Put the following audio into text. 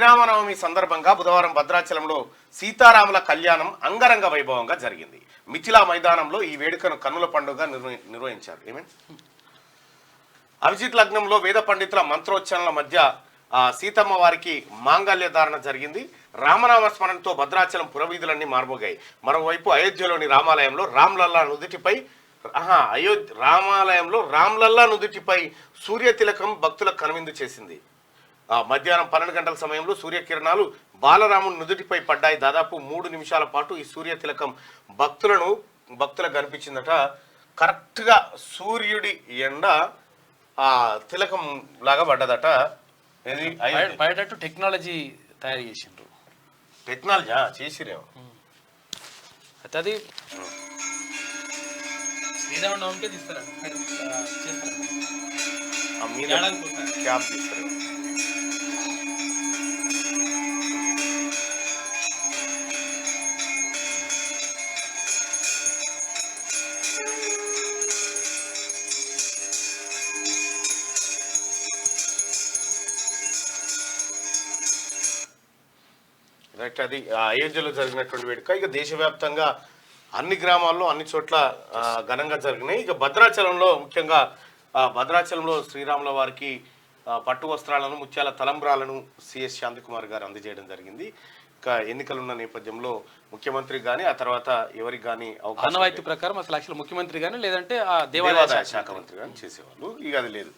శ్రీరామనవమి సందర్భంగా బుధవారం భద్రాచలంలో సీతారాముల కళ్యాణం అంగరంగ వైభవంగా జరిగింది. మిథిలా మైదానంలో ఈ వేడుకను కన్నుల పండుగ నిర్వహించారు. అభిజిత్ లగ్నంలో వేద పండితుల మంత్రోచ్చరణల మధ్య సీతమ్మ వారికి మాంగళ్య ధారణ జరిగింది. రామనామ స్మరణతో భద్రాచలం పురవీధులన్నీ మార్మోగాయి. మరోవైపు అయోధ్యలోని రామాలయంలో రామ్లల్లా నుదుటిపై సూర్య తిలకం భక్తులకు కనువిందు చేసింది. మధ్యాహ్నం 12 గంటల సమయంలో సూర్యకిరణాలు బాలరాముని నుదుటిపై పడ్డాయి. దాదాపు 3 నిమిషాల పాటు ఈ సూర్య తిలకం భక్తులకు కనిపించిందట. కరెక్ట్గా సూర్యుడి ఎండ తిలకం లాగా పడ్డదట. పడేటట్టు టెక్నాలజీ తయారు చేసిండ్రు. టెక్నాలజీ చేసిరేమో. అయితే అది శ్రీరామనవమికే తీస్తారు, క్యాబ్ తీస్తారు. రైట్, అది అయోధ్యలో జరిగినటువంటి వేడుక. ఇక దేశవ్యాప్తంగా అన్ని గ్రామాల్లో అన్ని చోట్ల ఘనంగా జరిగినాయి. ఇక భద్రాచలంలో ముఖ్యంగా భద్రాచలంలో శ్రీరాముల వారికి పట్టు వస్త్రాలను, ముత్యాల తలంబ్రాలను సిఎస్ శాంతికుమార్ గారు అందజేయడం జరిగింది. ఇంకా ఎన్నికలున్న నేపథ్యంలో ముఖ్యమంత్రి కానీ ఆ తర్వాత ఎవరికి కానీ ఆనవాయితీ ప్రకారం అసలు యాక్చువల్ ముఖ్యమంత్రి కానీ లేదంటే ఆ దేవాదాయ శాఖ మంత్రి కానీ చేసేవాళ్ళు. ఇక అది లేదు.